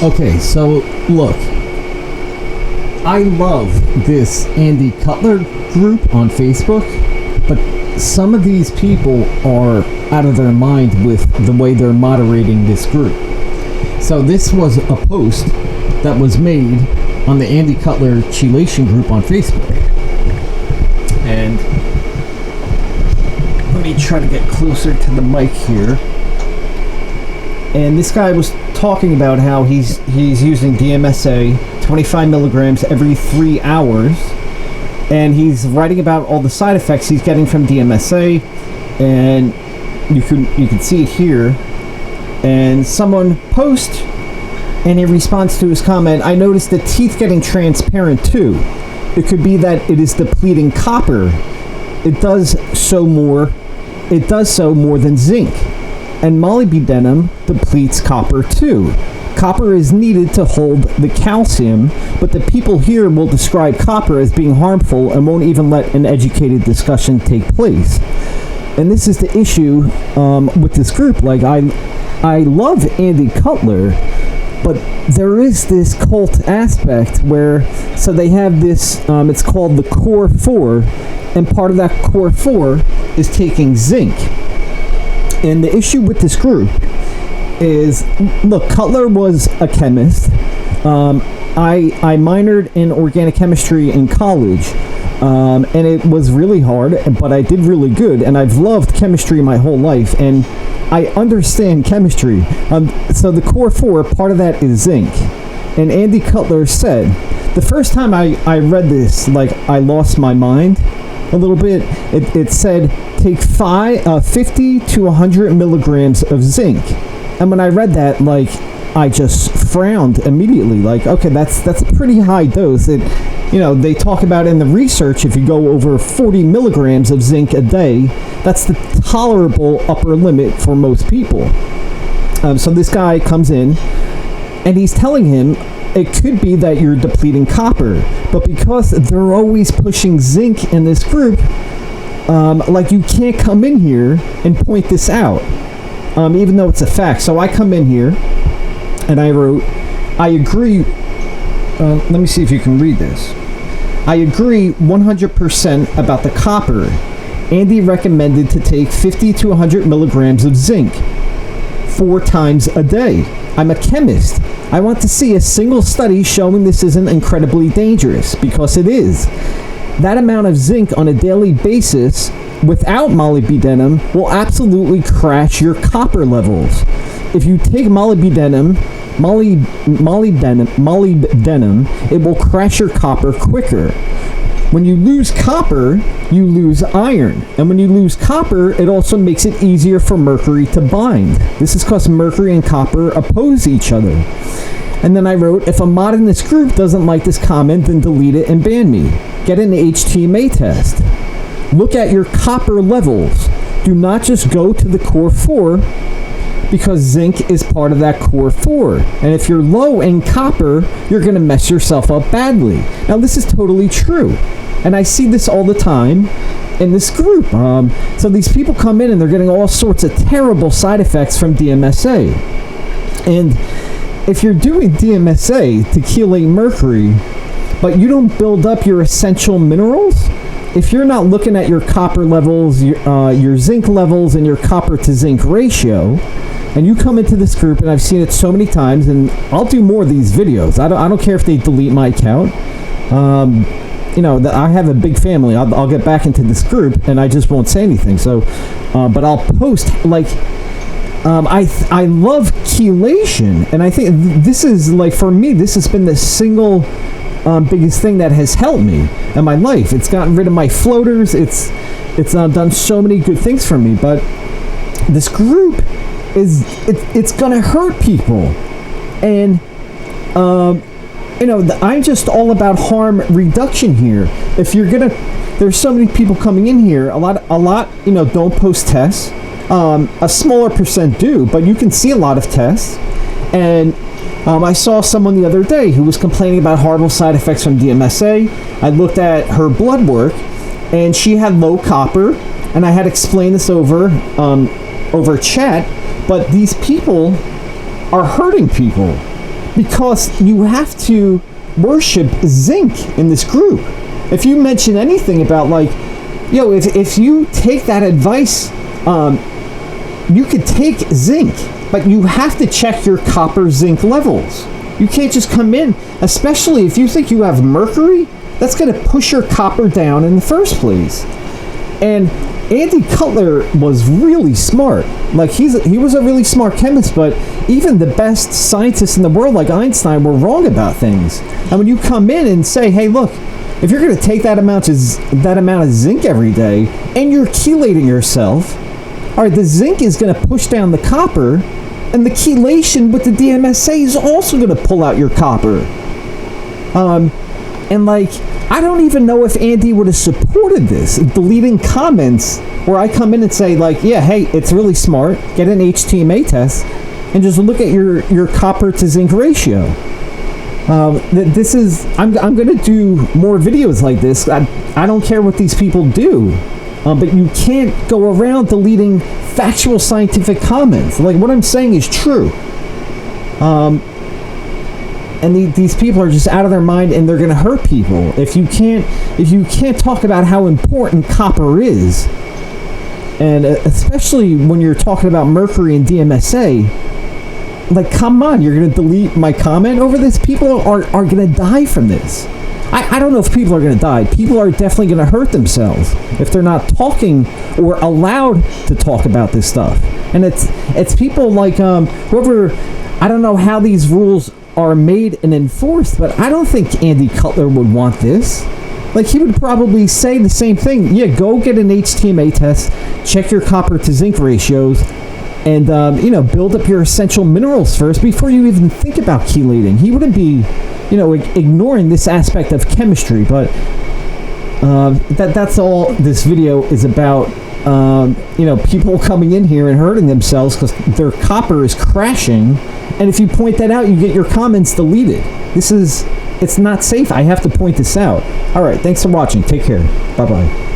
Okay, so look, I love this Andy Cutler group on Facebook, but some of these people are out of their mind with the way they're moderating this group. So this was a post that was made on the Andy Cutler Chelation group on Facebook. And let me try to get closer to the mic here. And this guy was talking about how he's using DMSA 25 milligrams every 3 hours, and he's writing about all the side effects he's getting from DMSA, and you can see it here. And someone posts, and in response to his comment, I noticed the teeth getting transparent too. It could be that it is depleting copper. It does so more than zinc. And molybdenum depletes copper too. Copper is needed to hold the calcium, but the people here will describe copper as being harmful and won't even let an educated discussion take place. And this is the issue with this group. Like, I love Andy Cutler, but there is this cult aspect where, so they have this, it's called the Core 4, and part of that Core 4 is taking zinc. And the issue with this group is, look, Cutler was a chemist. I minored in organic chemistry in college, and it was really hard, but I did really good, and I've loved chemistry my whole life, and I understand chemistry. So the Core 4, part of that is zinc. And Andy Cutler said, the first time I read this, like, I lost my mind a little bit. It said, take 50 to 100 milligrams of zinc. And when I read that, like, I just frowned immediately. Like, okay, that's a pretty high dose. They talk about in the research, if you go over 40 milligrams of zinc a day, that's the tolerable upper limit for most people. So this guy comes in, and he's telling him, it could be that you're depleting copper, but because they're always pushing zinc in this group, like, you can't come in here and point this out, even though it's a fact. So I come in here, and I wrote, I agree, let me see if you can read this. I agree 100% about the copper. Andy recommended to take 50 to 100 milligrams of zinc 4 times a day. I'm a chemist. I want to see a single study showing this isn't incredibly dangerous, because it is. That amount of zinc on a daily basis without molybdenum will absolutely crash your copper levels. If you take molybdenum, it will crash your copper quicker. When you lose copper, you lose iron. And when you lose copper, it also makes it easier for mercury to bind. This is because mercury and copper oppose each other. And then I wrote, if a mod in this group doesn't like this comment, then delete it and ban me. Get an HTMA test. Look at your copper levels. Do not just go to the Core 4, because zinc is part of that Core 4. And if you're low in copper, you're going to mess yourself up badly. Now, this is totally true. And I see this all the time in this group. So these people come in and they're getting all sorts of terrible side effects from DMSA. And if you're doing DMSA to chelate mercury, but you don't build up your essential minerals, if you're not looking at your copper levels, your zinc levels, and your copper to zinc ratio, and you come into this group, and I've seen it so many times, and I'll do more of these videos. I don't care if they delete my account. I have a big family. I'll get back into this group, and I just won't say anything. So, but I'll post, like, I love chelation, and I think this is, like, for me, this has been the single biggest thing that has helped me in my life. It's gotten rid of my floaters. It's done so many good things for me. But this group it's gonna hurt people, and I'm just all about harm reduction here. If you're gonna, there's so many people coming in here. A lot, don't post tests. A smaller percent do, but you can see a lot of tests. And I saw someone the other day who was complaining about horrible side effects from DMSA. I looked at her blood work, and she had low copper, and I had explained this over chat. But these people are hurting people because you have to worship zinc in this group. If you mention anything about like, if you take that advice, you could take zinc, but you have to check your copper zinc levels. You can't just come in, especially if you think you have mercury, that's going to push your copper down in the first place. And Andy Cutler was really smart. Like, he was a really smart chemist, but even the best scientists in the world, like Einstein, were wrong about things. And when you come in and say, hey, look, if you're going to take that amount of zinc every day, and you're chelating yourself, all right, the zinc is going to push down the copper, and the chelation with the DMSA is also going to pull out your copper. And like, I don't even know if Andy would have supported this, deleting comments where I come in and say like, yeah, hey, it's really smart, get an HTMA test, and just look at your copper to zinc ratio. I'm going to do more videos like this. I don't care what these people do. But you can't go around deleting factual scientific comments. Like, what I'm saying is true. And these people are just out of their mind, and they're going to hurt people. If you can't talk about how important copper is, and especially when you're talking about mercury and DMSA, like, come on, you're going to delete my comment over this? People are going to die from this. I don't know if people are going to die. People are definitely going to hurt themselves if they're not talking or allowed to talk about this stuff. And it's people like whoever, I don't know how these rules are made and enforced, but I don't think Andy Cutler would want this. Like, he would probably say the same thing. Yeah, go get an HTMA test, check your copper to zinc ratios, and build up your essential minerals first before you even think about chelating. He wouldn't be ignoring this aspect of chemistry, but that's all this video is about. People coming in here and hurting themselves because their copper is crashing, and if you point that out, you get your comments deleted. It's not safe. I have to point this out. All right, thanks for watching. Take care. Bye-bye.